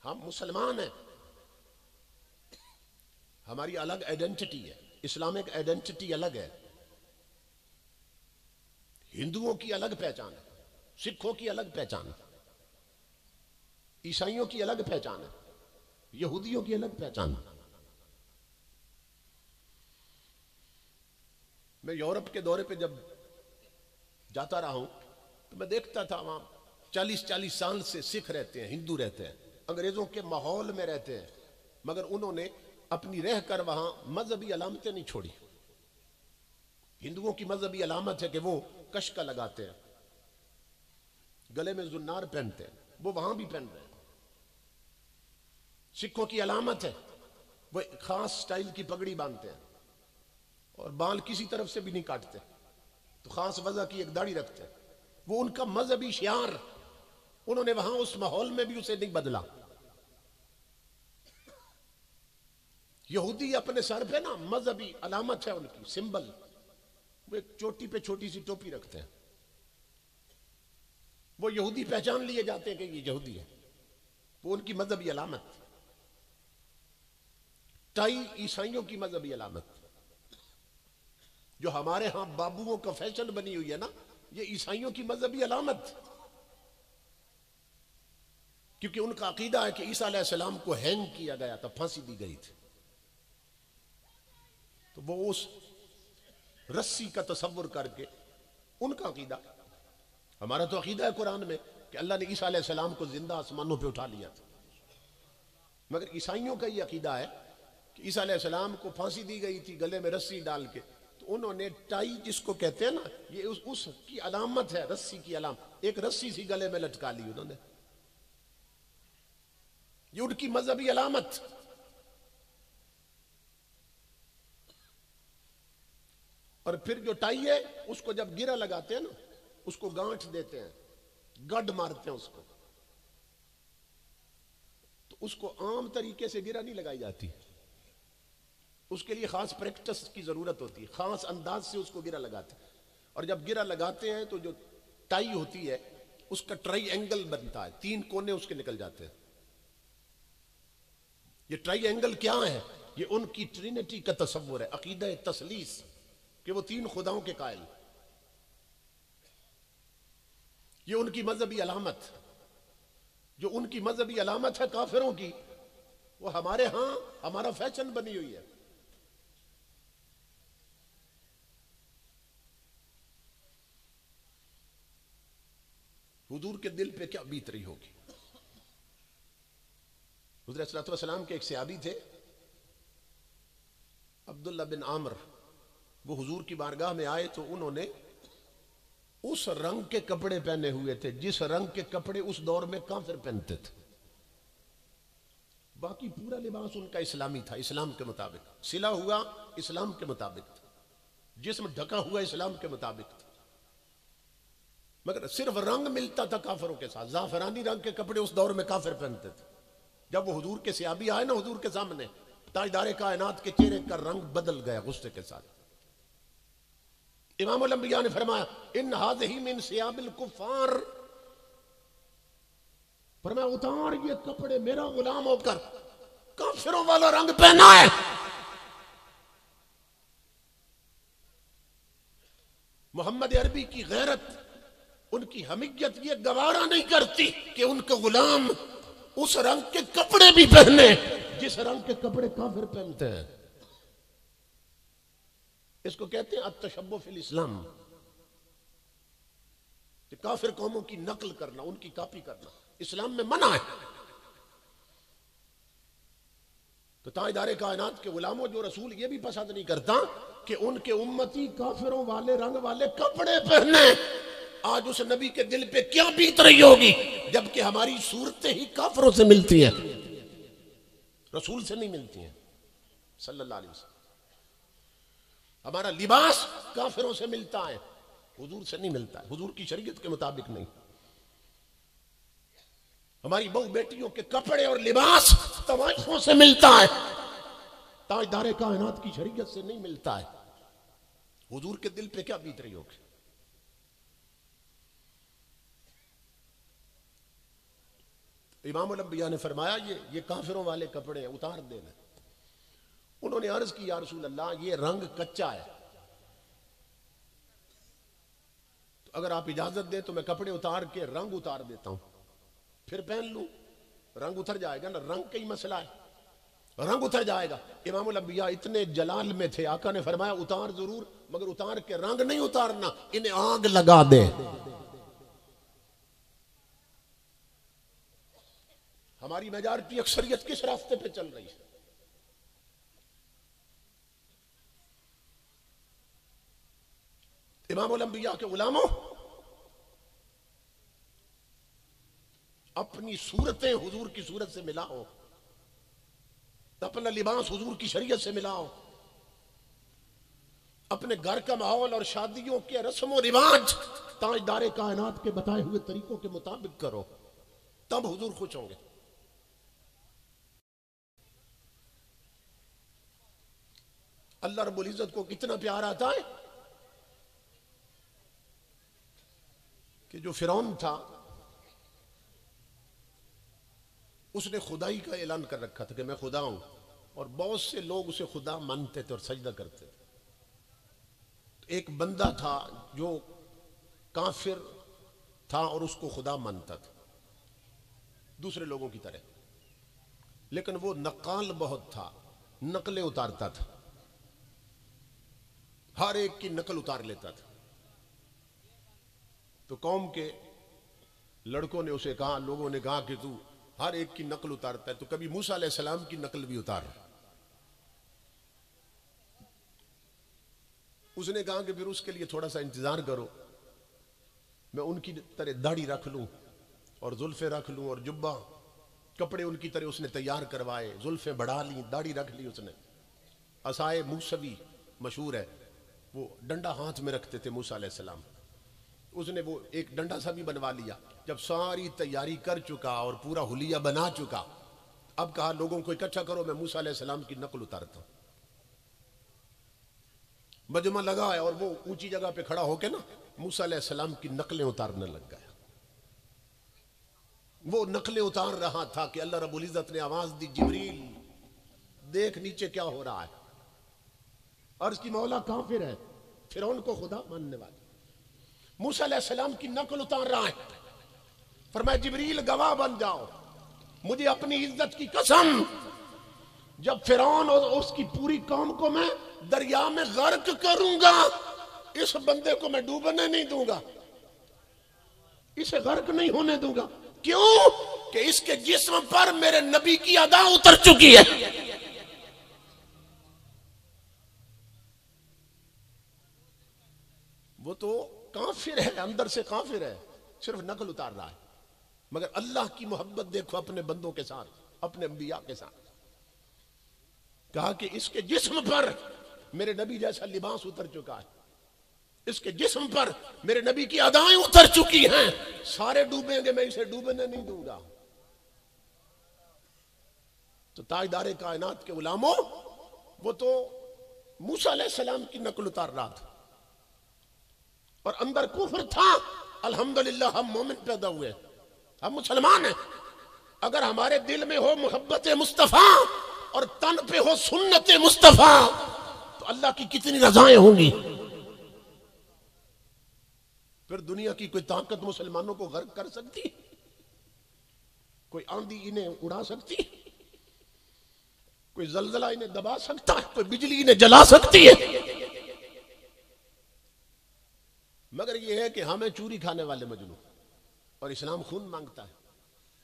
हम मुसलमान हैं, हमारी अलग आइडेंटिटी है, इस्लामिक आइडेंटिटी अलग है, हिंदुओं की अलग पहचान है, सिखों की अलग पहचान है, ईसाइयों की अलग पहचान है, यहूदियों की अलग पहचान है। मैं यूरोप के दौरे पे जब जाता रहा हूं तो मैं देखता था वहां 40-40 साल से सिख रहते हैं, हिंदू रहते हैं, अंग्रेजों के माहौल में रहते हैं, मगर उन्होंने अपनी रहकर वहां मजहबी अलामतें नहीं छोड़ी। हिंदुओं की मजहबी अलामत है कि वो कशका लगाते हैं, गले में जुन्नार पहनते हैं, वो वहां भी पहन रहे हैं। सिखों की अलामत है वो खास स्टाइल की पगड़ी बांधते हैं और बाल किसी तरफ से भी नहीं काटते, तो खास वजह की एक दाढ़ी रखते हैं। वो उनका मजहबी शियार, उन्होंने वहां उस माहौल में भी उसे नहीं बदला। यहूदी अपने सर पे ना मजहबी अलामत है उनकी, सिंबल, वो एक चोटी पे छोटी सी टोपी रखते हैं, वो यहूदी पहचान लिए जाते हैं कि ये यहूदी है, वो उनकी मजहबी अलामत। टाई ईसाइयों की मजहबी अलामत, जो हमारे यहां बाबुओं का फैशन बनी हुई है ना, ये ईसाइयों की मजहबी अलामत, क्योंकि उनका अकीदा है कि ईसा अलैहिस्सलाम को हैंग किया गया था, फांसी दी गई थी, तो वो उस रस्सी का तसव्वुर करके, उनका अकीदा। हमारा तो अकीदा है कुरान में कि अल्लाह ने ईसा अलैहिस्सलाम को जिंदा आसमानों पे उठा लिया था, मगर ईसाइयों का ये अकीदा है कि ईसा अलैहिस्सलाम को फांसी दी गई थी गले में रस्सी डाल के, तो उन्होंने टाई जिसको कहते हैं ना, ये उसकी अलामत है, रस्सी की अलामत, एक रस्सी सी गले में लटका ली उन्होंने, ये उनकी मजहबी अलामत। और फिर जो टाई है उसको जब गिरा लगाते हैं ना, उसको गांठ देते हैं, गड मारते हैं उसको, तो उसको आम तरीके से गिरा नहीं लगाई जाती, उसके लिए खास प्रैक्टिस की जरूरत होती है, खास अंदाज से उसको गिरा लगाते हैं। और जब गिरा लगाते हैं तो जो टाई होती है उसका ट्राई एंगल बनता है, 3 कोने उसके निकल जाते हैं। ये ट्राई एंगल क्या है? ये उनकी ट्रिनिटी का तस्वुर है, अकीदा तसलीस, कि वो 3 खुदाओं के कायल। ये उनकी मजहबी अलामत, जो उनकी मजहबी अलामत है काफिरों की, वो हमारे यहां हमारा फैशन बनी हुई है। हुजूर के दिल पे क्या बीत रही होगी। हुजूर सल्लल्लाहु अलैहि वसल्लम के एक सहाबी थे, अब्दुल्ला बिन आमर, वो हुजूर की बारगाह में आए तो उन्होंने उस रंग के कपड़े पहने हुए थे जिस रंग के कपड़े उस दौर में काफिर पहनते थे। बाकी पूरा लिबास उनका इस्लामी था, इस्लाम के मुताबिक, सिला हुआ इस्लाम के मुताबिक था, जिस्म ढका हुआ इस्लाम के मुताबिक था, मगर सिर्फ रंग मिलता था काफिरों के साथ। जाफरानी रंग के कपड़े उस दौर में काफिर पहनते थे। जब वो हुजूर के सहाबी आए ना हुजूर के सामने, ताजदारे कायनात के चेहरे का रंग बदल गया गुस्से के साथ। इमामुल अंबिया ने फरमाया, इन हाज़िही मिन सियाबिल कुफ़ार, फरमाया उतार ये कपड़े, मेरा गुलाम होकर काफिरों वाला रंग पहना है। मोहम्मद अरबी की गैरत, उनकी हमियत ये गवारा नहीं करती कि उनके गुलाम उस रंग के कपड़े भी पहने जिस रंग के कपड़े काफिर पहनते हैं। इसको कहते हैं अत-तशब्बुह फिल इस्लाम, कि काफिर कौमों की नकल करना, उनकी कॉपी करना इस्लाम में मना है। तो ताजदारे कायनात के गुलामों, जो रसूल ये भी पसंद नहीं करता कि उनके उम्मती काफिरों वाले रंग वाले कपड़े पहने, आज उस नबी के दिल पे क्या बीत रही होगी, जबकि हमारी सूरतें ही काफिरों से मिलती हैं, रसूल से नहीं मिलती हैं सल्लल्लाहु अलैहि वसल्लम। हमारा लिबास काफिरों से मिलता है, हुजूर से नहीं मिलता है, हुजूर की शरीयत के मुताबिक नहीं। हमारी बहु बेटियों के कपड़े और लिबास तवाइफों से मिलता है, ताजदारे कायनात की शरीयत से नहीं मिलता है। हुजूर के दिल पे क्या बीत रही होगी। इमाम अल अंबिया ने फरमाया ये काफिरों वाले कपड़े हैं, उतार देना। उन्होंने अर्ज की या रसूल अल्लाह ये रंग कच्चा है, तो अगर आप इजाजत दें तो मैं कपड़े उतार के रंग उतार देता हूं, फिर पहन लूं, रंग उतर जाएगा ना, रंग का ही मसला है, रंग उतर जाएगा। इमाम अल अंबिया इतने जलाल में थे, आका ने फरमाया उतार जरूर, मगर उतार के रंग नहीं उतारना, इन्हें आग लगा दे। हमारी मेजॉरिटी अक्सरियत किस रास्ते पे चल रही है? इमाम अल अंबिया के गुलामों, अपनी सूरतें हुजूर की सूरत से मिलाओ, अपना लिबास हुजूर की शरीयत से मिलाओ, अपने घर का माहौल और शादियों के रस्म रिवाज ताजदारे कायनात के बताए हुए तरीकों के मुताबिक करो, तब हुजूर खुश होंगे। अल्लाह रब्बुल इज्जत को कितना प्यार आता है कि जो फिरौन था उसने खुदाई का ऐलान कर रखा था कि मैं खुदा हूं, और बहुत से लोग उसे खुदा मानते थे और सजदा करते थे। तो एक बंदा था जो काफिर था और उसको खुदा मानता था दूसरे लोगों की तरह, लेकिन वो नकाल बहुत था, नकलें उतारता था, हर एक की नकल उतार लेता था। तो कौम के लड़कों ने उसे कहा, लोगों ने कहा कि तू हर एक की नकल उतारता है, तो कभी मूसा अलैहिस्सलाम की नकल भी उतार। उसने कहा कि फिर उसके लिए थोड़ा सा इंतजार करो, मैं उनकी तरह दाढ़ी रख लूं और जुल्फे रख लूं और जुब्बा, कपड़े उनकी तरह उसने तैयार करवाए, जुल्फे बढ़ा ली, दाढ़ी रख ली उसने। असाए मूसवी मशहूर है, वो डंडा हाथ में रखते थे मूसा अलैहिस्सलाम, उसने वो एक डंडा सा भी बनवा लिया। जब सारी तैयारी कर चुका और पूरा हुलिया बना चुका, अब कहा लोगों को इकट्ठा करो, मैं मूसा अलैहिस्सलाम की नकल उतारता हूं। मजमा लगा है और वो ऊंची जगह पे खड़ा होके ना मूसा अलैहिस्सलाम की नकलें उतारने लग गया। वो नकलें उतार रहा था कि अल्लाह रब्बुल इज्जत ने आवाज दी, जिब्रील देख नीचे क्या हो रहा है। अर्ज की मौला काफिर है, फिरौन को खुदा मानने वाले, मूसा अलैहिस्सलाम की नकल उतार रहा है। फरमाया जिब्रील गवाह बन जाओ, मुझे अपनी इज्जत की कसम, जब फिरौन और उसकी पूरी कौम को मैं दरिया में गर्क करूंगा, इस बंदे को मैं डूबने नहीं दूंगा, इसे गर्क नहीं होने दूंगा। क्यों? कि इसके जिस्म पर मेरे नबी की अदा उतर चुकी है। वो तो काफिर है, अंदर से काफिर है, सिर्फ नकल उतार रहा है, मगर अल्लाह की मोहब्बत देखो अपने बंदों के साथ, अपने अंबिया के साथ। कहा कि इसके जिस्म पर मेरे नबी जैसा लिबास उतर चुका है, इसके जिस्म पर मेरे नबी की अदाएं उतर चुकी हैं, सारे डूबेंगे, मैं इसे डूबने नहीं दूंगा। तो ताजदारे कायनात के गुलामों, वो तो मूसा अलैहिस्सलाम की नकल उतार रहा था और अंदर कुफ्र था। अल्हम्दुलिल्लाह हम मोमिन पैदा हुए, हम मुसलमान हैं। अगर हमारे दिल में हो मोहब्बत मुस्तफा और तन पे हो सुन्नत मुस्तफा, तो अल्लाह की कितनी रजाएं होंगी। फिर दुनिया की कोई ताकत मुसलमानों को गर्क कर सकती? कोई आंधी इन्हें उड़ा सकती? कोई जलजला इन्हें दबा सकता है? कोई बिजली इन्हें जला सकती है? मगर यह है कि हमें चूरी खाने वाले मजनू, और इस्लाम खून मांगता है।